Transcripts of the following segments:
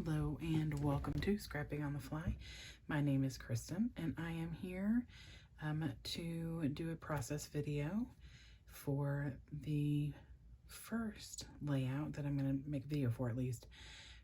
Hello and welcome to Scrapping on the Fly. My name is Kristen and I am here to do a process video for the first layout that I'm going to make a video for, at least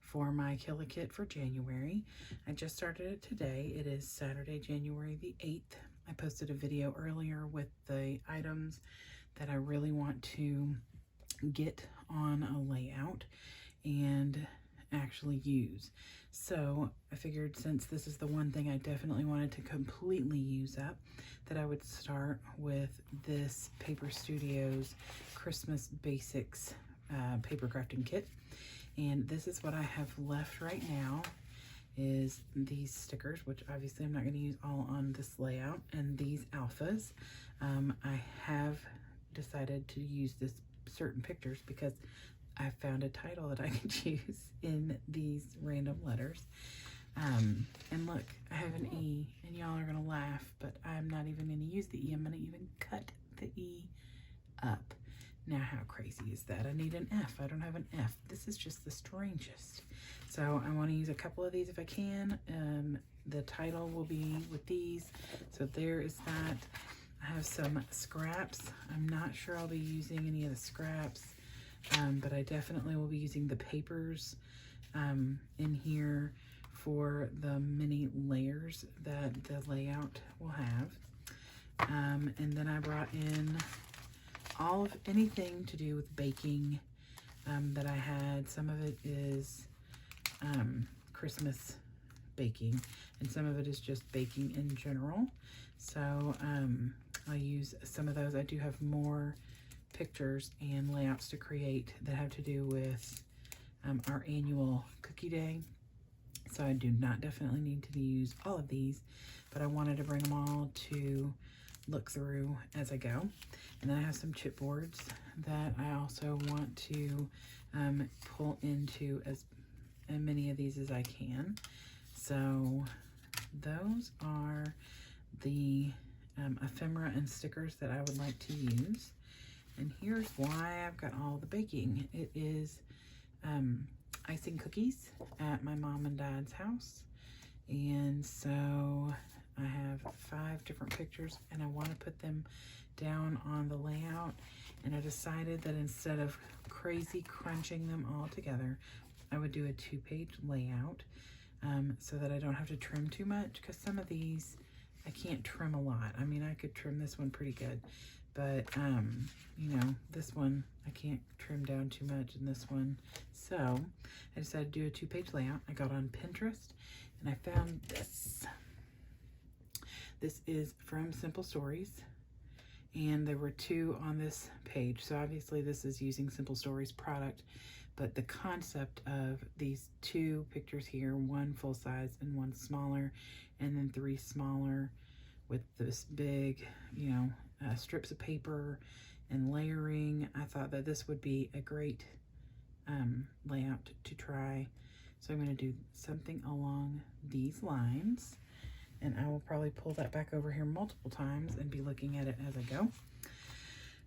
for my Killer Kit for January. I just started it today. It is Saturday, January the 8th. I posted a video earlier with the items that I really want to get on a layout and actually use. So I figured, since this is the one thing I definitely wanted to completely use up, that I would start with this Paper Studios Christmas Basics paper crafting kit. And this is what I have left right now, is these stickers, which obviously I'm not going to use all on this layout, and these alphas. I have decided to use this certain pictures because I found a title that I could use in these random letters. And look, I have an E, and y'all are gonna laugh, but I'm not even gonna use the E. I'm gonna even cut the E up. Now, how crazy is that? I need an F. I don't have an F. This is just the strangest. So I want to use a couple of these if I can. The title will be with these. So there is that. I have some scraps. I'm not sure I'll be using any of the scraps. But I definitely will be using the papers in here for the many layers that the layout will have. And then I brought in all of anything to do with baking that I had. Some of it is Christmas baking, and some of it is just baking in general. So I'll use some of those. I do have more pictures and layouts to create that have to do with our annual cookie day. So I do not definitely need to use all of these, but I wanted to bring them all to look through as I go. And then I have some chipboards that I also want to pull into as many of these as I can. So those are the ephemera and stickers that I would like to use. And here's why I've got all the baking. It is icing cookies at my mom and dad's house. And so I have 5 different pictures, and I want to put them down on the layout. And I decided that instead of crazy crunching them all together, I would do a 2-page layout so that I don't have to trim too much, because some of these I can't trim a lot. I mean, I could trim this one pretty good, but you know, this one I can't trim down too much, and this one. So I decided to do a 2-page layout. I got on Pinterest and I found this. This is from Simple Stories, and there were 2 on this page. So obviously this is using Simple Stories product, but the concept of these 2 pictures here, one full size and one smaller, and then 3 smaller with this big, you know, strips of paper and layering. I thought that this would be a great layout to try. So I'm going to do something along these lines, and I will probably pull that back over here multiple times and be looking at it as I go.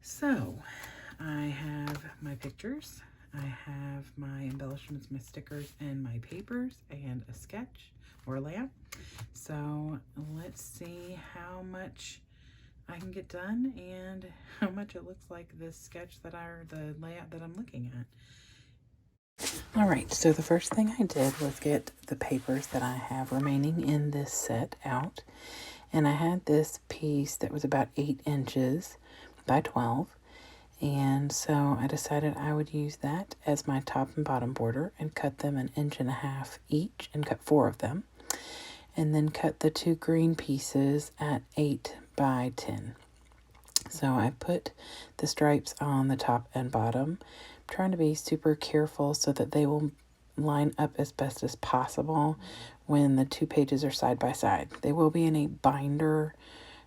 So I have my pictures, I have my embellishments, my stickers, and my papers, and a sketch or a layout. So let's see how much I can get done and how much it looks like this sketch the layout that I'm looking at. All right, so the first thing I did was get the papers that I have remaining in this set out. And I had this piece that was about 8 inches by 12. And so I decided I would use that as my top and bottom border and cut them 1.5 inches each, and cut 4 of them. And then cut the 2 green pieces at 8 by 10. So I put the stripes on the top and bottom, trying to be super careful so that they will line up as best as possible when the 2 pages are side by side. They will be in a binder,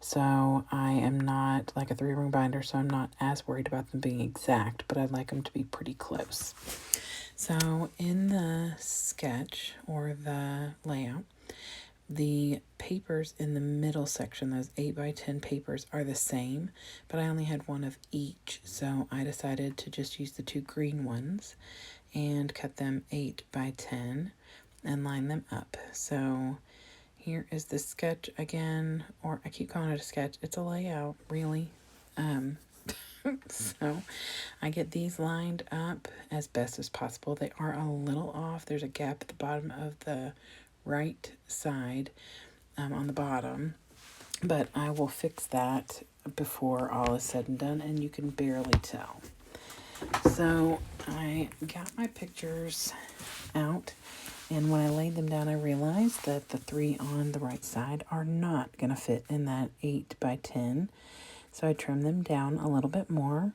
so I am not like a 3-ring binder, so I'm not as worried about them being exact, but I'd like them to be pretty close. So in the sketch or the layout, the papers in the middle section, those 8 by 10 papers, are the same, but I only had 1 of each, so I decided to just use the 2 green ones and cut them 8 by 10. and line them up. So here is the sketch again, or I keep calling it a sketch. It's a layout, really. So I get these lined up as best as possible. They are a little off. There's a gap at the bottom of the right side on the bottom, but I will fix that before all is said and done, and you can barely tell. So I got my pictures out, and when I laid them down, I realized that the 3 on the right side are not going to fit in that 8 by 10. So I trimmed them down a little bit more,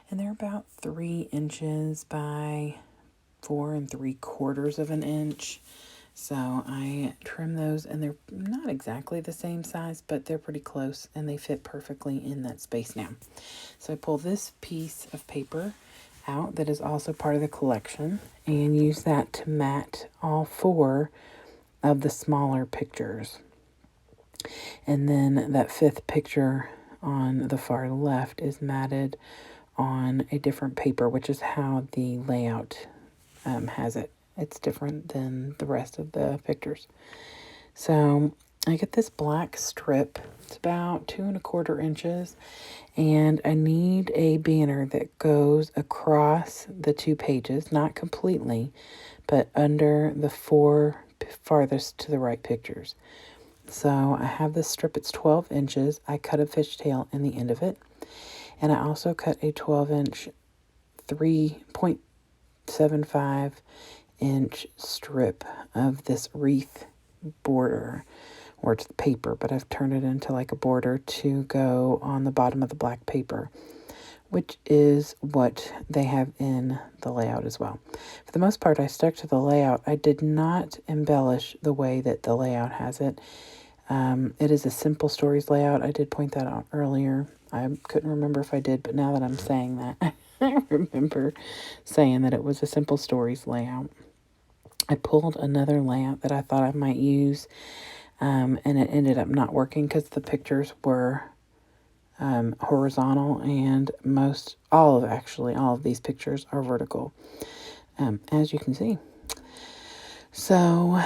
and they're about 3 inches by 4 3/4 of an inch. So I trim those, and they're not exactly the same size, but they're pretty close, and they fit perfectly in that space now. So I pull this piece of paper out that is also part of the collection and use that to mat all 4 of the smaller pictures. And then that 5th picture on the far left is matted on a different paper, which is how the layout has it. It's different than the rest of the pictures. So I get this black strip. It's about 2 1/4 inches, and I need a banner that goes across the 2 pages, not completely, but under the 4 farthest to the right pictures. So I have this strip. It's 12 inches. I cut a fishtail in the end of it, and I also cut a 12-inch 3.75-inch strip of this wreath border, or it's the paper, but I've turned it into like a border to go on the bottom of the black paper, which is what they have in the layout as well. For the most part, I stuck to the layout. I did not embellish the way that the layout has it. It is a Simple Stories layout. I did point that out earlier. I couldn't remember if I did, but now that I'm saying that, I remember saying that it was a Simple Stories layout. I pulled another layout that I thought I might use, and it ended up not working because the pictures were horizontal, and all of these pictures are vertical, as you can see. So,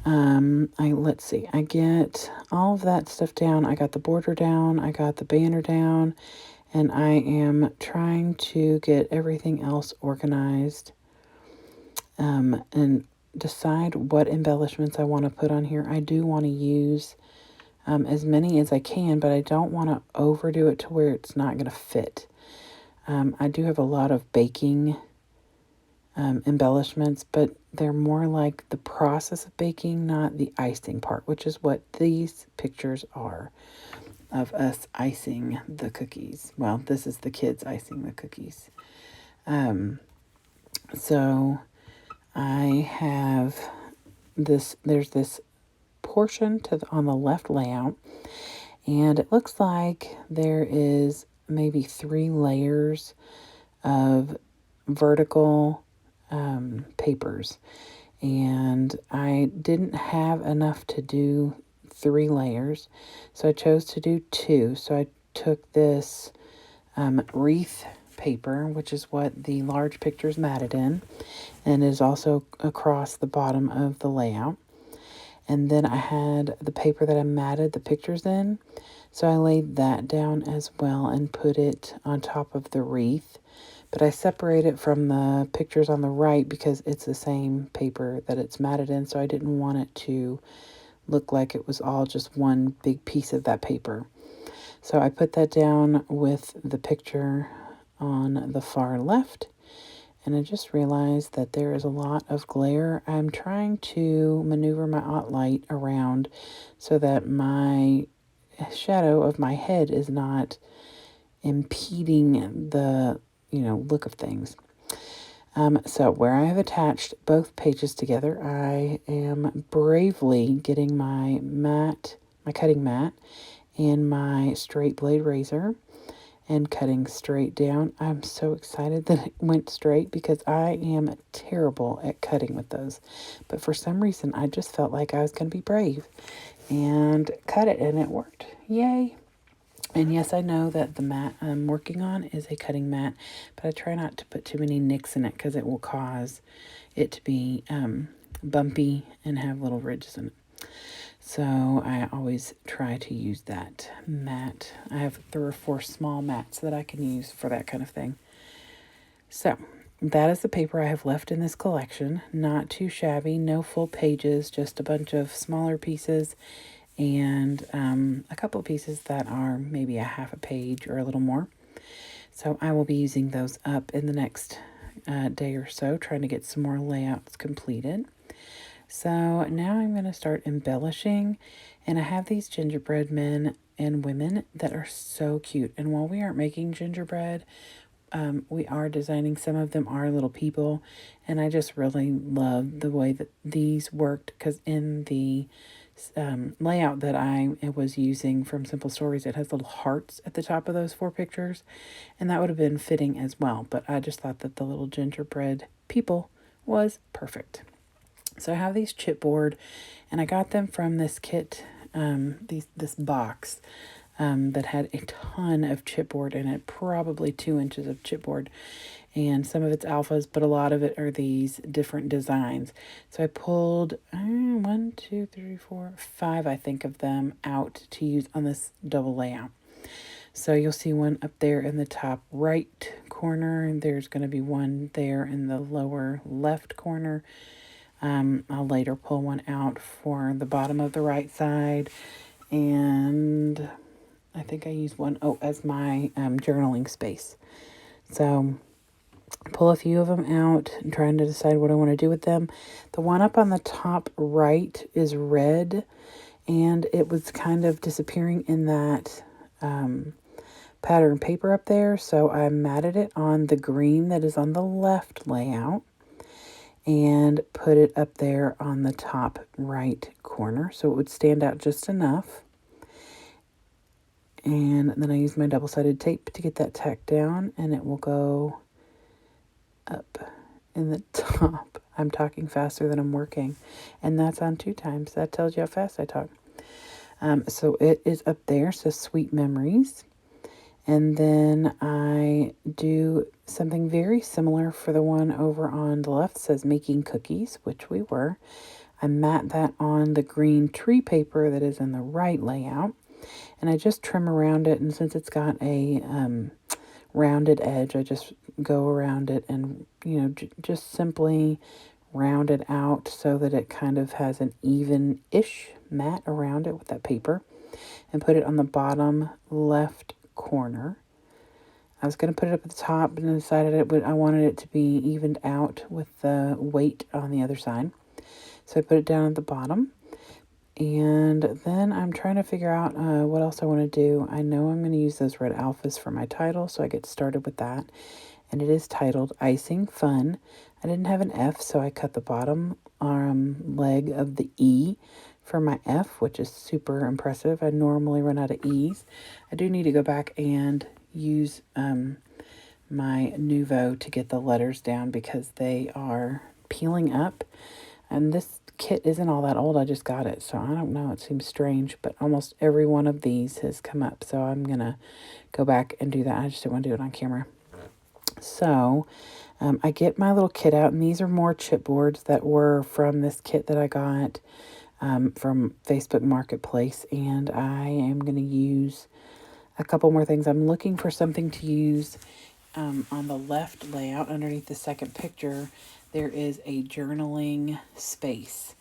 let's see, I get all of that stuff down. I got the border down, I got the banner down, and I am trying to get everything else organized, and decide what embellishments I want to put on here. I do want to use as many as I can, but I don't want to overdo it to where it's not going to fit. I do have a lot of baking embellishments, but they're more like the process of baking, not the icing part, which is what these pictures are of us icing the cookies. Well, this is the kids icing the cookies. So I have this, there's this portion on the left layout, and it looks like there is maybe 3 layers of vertical papers, and I didn't have enough to do 3 layers, so I chose to do 2. So I took this wreath paper, which is what the large picture is matted in, and is also across the bottom of the layout. And then I had the paper that I matted the pictures in, so I laid that down as well and put it on top of the wreath. But I separate it from the pictures on the right because it's the same paper that it's matted in, so I didn't want it to look like it was all just one big piece of that paper. So I put that down with the picture on the far left, and I just realized that there is a lot of glare. I'm trying to maneuver my light around so that my shadow of my head is not impeding the look of things. So where I have attached both pages together, I am bravely getting my cutting mat and my straight blade razor and cutting straight down. I'm so excited that it went straight because I am terrible at cutting with those. But for some reason, I just felt like I was going to be brave and cut it, and it worked. Yay! And yes, I know that the mat I'm working on is a cutting mat, but I try not to put too many nicks in it because it will cause it to be bumpy and have little ridges in it. So I always try to use that mat. I have 3 or 4 small mats that I can use for that kind of thing. So that is the paper I have left in this collection. Not too shabby, no full pages, just a bunch of smaller pieces and a couple of pieces that are maybe a half a page or a little more. So I will be using those up in the next day or so, trying to get some more layouts completed. So now I'm going to start embellishing, and I have these gingerbread men and women that are so cute. And while we aren't making gingerbread, we are designing. Some of them are little people, and I just really love the way that these worked, because in the layout that I was using from Simple Stories, it has little hearts at the top of those 4 pictures, and that would have been fitting as well, but I just thought that the little gingerbread people was perfect. So I have these chipboard, and I got them from this kit, this box that had a ton of chipboard in it, probably 2 inches of chipboard, and some of it's alphas, but a lot of it are these different designs. So I pulled 1, 2, 3, 4, 5, I think, of them out to use on this double layout. So you'll see one up there in the top right corner, and there's going to be one there in the lower left corner. I'll later pull one out for the bottom of the right side, and I think I use one as my journaling space. So pull a few of them out and trying to decide what I want to do with them. The one up on the top right is red, and it was kind of disappearing in that pattern paper up there, so I matted it on the green that is on the left layout and put it up there on the top right corner so it would stand out just enough. And then I use my double-sided tape to get that tacked down, and it will go up in the top. I'm talking faster than I'm working, and that's on 2 times. That tells you how fast I talk. So it is up there, so Sweet Memories. And then I do something very similar for the one over on the left. It says Making Cookies, which we were. I mat that on the green tree paper that is in the right layout. And I just trim around it. And since it's got a rounded edge, I just go around it and, just simply round it out so that it kind of has an even-ish mat around it with that paper. And put it on the bottom left corner. I was going to put it up at the top, and decided I wanted it to be evened out with the weight on the other side. So I put it down at the bottom, and then I'm trying to figure out what else I want to do. I know I'm going to use those red alphas for my title, so I get started with that, and it is titled Icing Fun. I didn't have an F, so I cut the bottom leg of the E for my F, which is super impressive. I normally run out of E's. I do need to go back and use my Nuvo to get the letters down because they are peeling up. And this kit isn't all that old. I just got it, so I don't know. It seems strange, but almost every one of these has come up. So I'm going to go back and do that. I just didn't want to do it on camera. So I get my little kit out, and these are more chipboards that were from this kit that I got from Facebook Marketplace, and I am going to use a couple more things. I'm looking for something to use on the left layout underneath the second picture. There is a journaling space,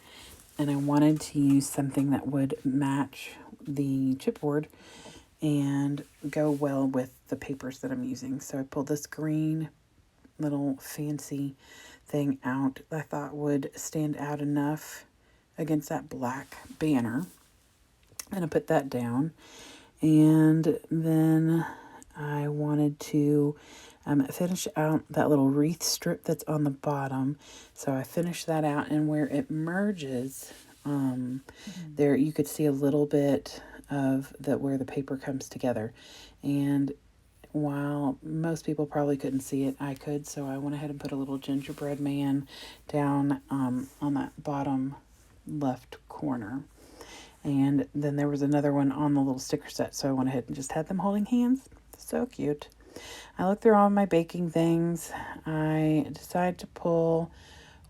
and I wanted to use something that would match the chipboard and go well with the papers that I'm using. So I pulled this green little fancy thing out I thought would stand out enough against that black banner, and I put that down. And then I wanted to finish out that little wreath strip that's on the bottom, so I finished that out, and where it merges there you could see a little bit of where the paper comes together, and while most people probably couldn't see it, I could, so I went ahead and put a little gingerbread man down on that bottom left corner. And then there was another one on the little sticker set, so I went ahead and just had them holding hands. So cute. I looked through all my baking things. I decided to pull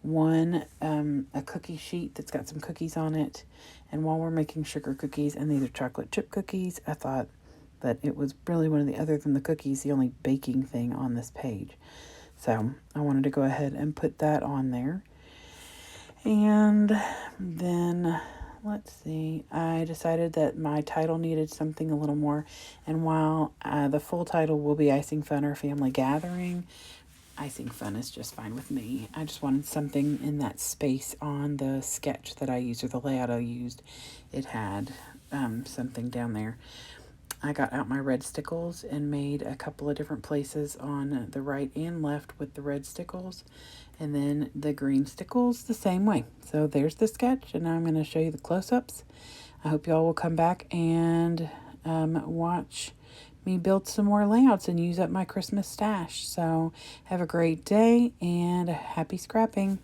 one a cookie sheet that's got some cookies on it. And while we're making sugar cookies, and these are chocolate chip cookies, I thought that it was really one of the, other than the cookies, the only baking thing on this page. So I wanted to go ahead and put that on there. And then, let's see, I decided that my title needed something a little more. And while the full title will be Icing Fun or Family Gathering, Icing Fun is just fine with me. I just wanted something in that space on the sketch that I used, or the layout I used. It had something down there. I got out my red stickles and made a couple of different places on the right and left with the red stickles. And then the green stickles the same way. So there's the sketch, and now I'm going to show you the close-ups. I hope y'all will come back and watch me build some more layouts and use up my Christmas stash. So have a great day and happy scrapping.